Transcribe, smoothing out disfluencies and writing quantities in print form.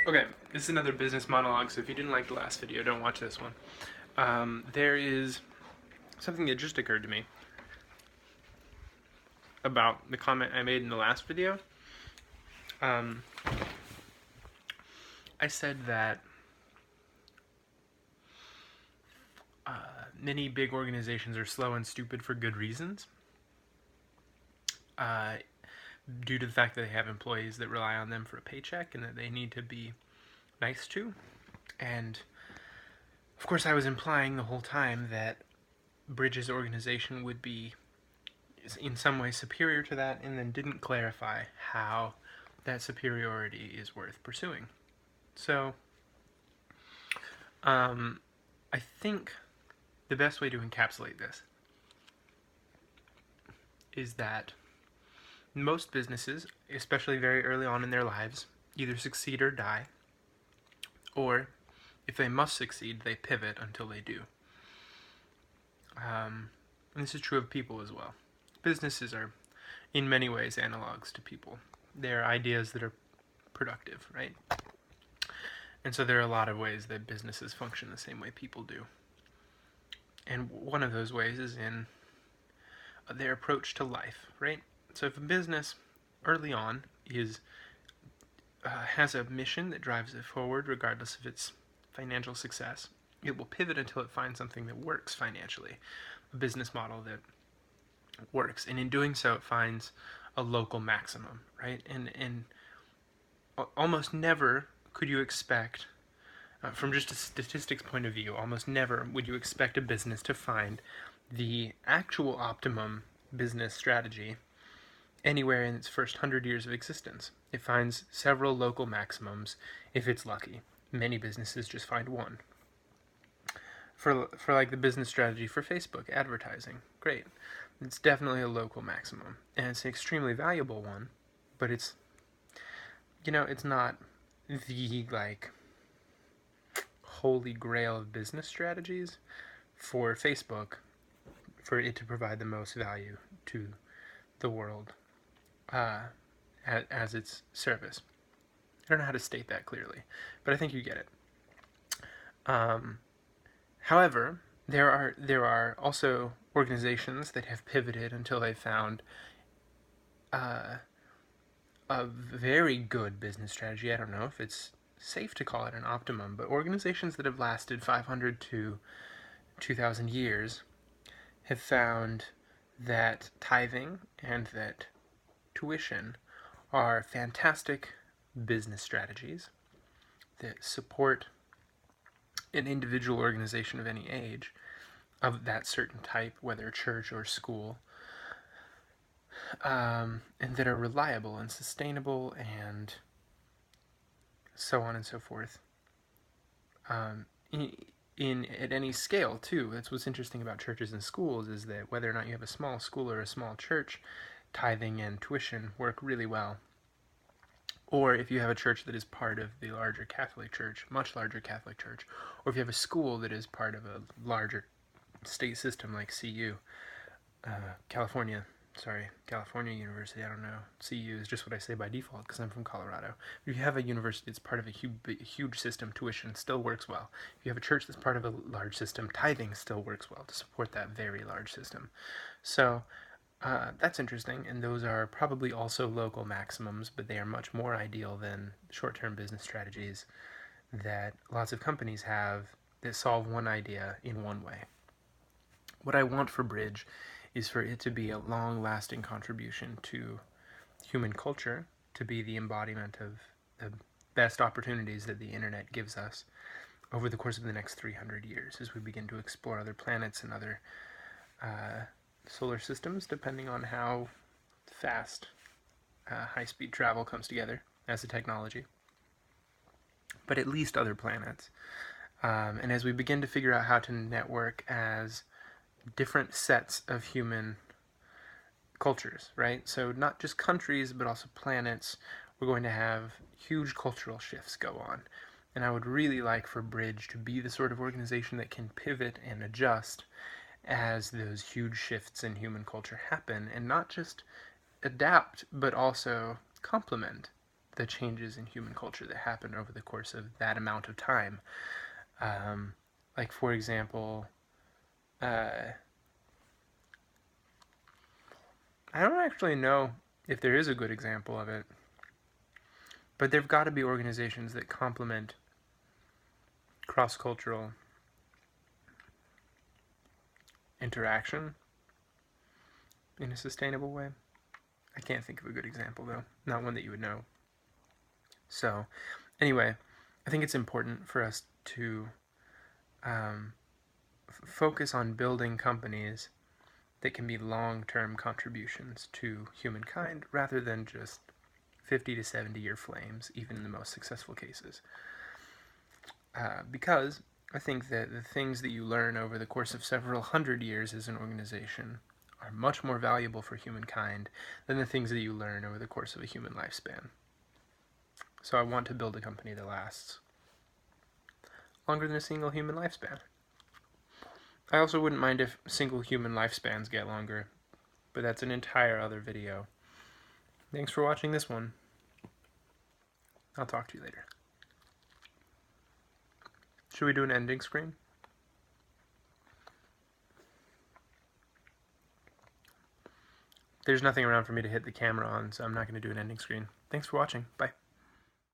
Okay, this is another business monologue, so if you didn't like the last video, don't watch this one. There is something that just occurred to me about the comment I made in the last video. I said that many big organizations are slow and stupid for good reasons, due to the fact that they have employees that rely on them for a paycheck and that they need to be nice to. And of course, I was implying the whole time that Bridge's organization would be in some way superior to that, and then didn't clarify how that superiority is worth pursuing. So, I think the best way to encapsulate this is that most businesses, especially very early on in their lives, either succeed or die, or if they must succeed, they pivot until they do. And this is true of people as well. Businesses are, in many ways, analogs to people. They're ideas that are productive, right? And so there are a lot of ways that businesses function the same way people do. And one of those ways is in their approach to life, right? So if a business early on has a mission that drives it forward regardless of its financial success, it will pivot until it finds something that works financially, a business model that works, and in doing so it finds a local maximum, right? And almost never could you expect, from just a statistics point of view, almost never would you expect a business to find the actual optimum business strategy anywhere in its first 100 years of existence. It finds several local maximums if it's lucky. Many businesses just find one. For like the business strategy for Facebook advertising, great. It's definitely a local maximum, and it's an extremely valuable one, but it's not the like holy grail of business strategies for Facebook for it to provide the most value to the world as its service. I don't know how to state that clearly, but I think you get it. However, there are also organizations that have pivoted until they found a very good business strategy. I don't know if it's safe to call it an optimum, but organizations that have lasted 500 to 2,000 years have found that tithing and that tuition are fantastic business strategies that support an individual organization of any age of that certain type, whether church or school, and that are reliable and sustainable and so on and so forth. At any scale too. That's what's interesting about churches and schools, is that whether or not you have a small school or a small church, tithing and tuition work really well. Or if you have a church that is part of the larger Catholic Church, much larger Catholic Church, or if you have a school that is part of a larger state system like CU, California University, I don't know. CU is just what I say by default because I'm from Colorado. If you have a university that's part of a huge system, tuition still works well. If you have a church that's part of a large system, tithing still works well to support that very large system. So that's interesting, and those are probably also local maximums, but they are much more ideal than short-term business strategies that lots of companies have that solve one idea in one way. What I want for Bridge is for it to be a long-lasting contribution to human culture, to be the embodiment of the best opportunities that the internet gives us over the course of the next 300 years as we begin to explore other planets and other solar systems, depending on how fast high-speed travel comes together as a technology, but at least other planets. And as we begin to figure out how to network as different sets of human cultures, right? So not just countries, but also planets, we're going to have huge cultural shifts go on. And I would really like for Bridge to be the sort of organization that can pivot and adjust as those huge shifts in human culture happen, and not just adapt, but also complement the changes in human culture that happen over the course of that amount of time. Like, for example, I don't actually know if there is a good example of it, but there've got to be organizations that complement cross-cultural interaction in a sustainable way. I can't think of a good example, though. Not one that you would know. So, anyway, I think it's important for us to focus on building companies that can be long-term contributions to humankind rather than just 50 to 70-year flames, even in the most successful cases. Because I think that the things that you learn over the course of several hundred years as an organization are much more valuable for humankind than the things that you learn over the course of a human lifespan. So I want to build a company that lasts longer than a single human lifespan. I also wouldn't mind if single human lifespans get longer, but that's an entire other video. Thanks for watching this one. I'll talk to you later. Should we do an ending screen? There's nothing around for me to hit the camera on, so I'm not going to do an ending screen. Thanks for watching. Bye.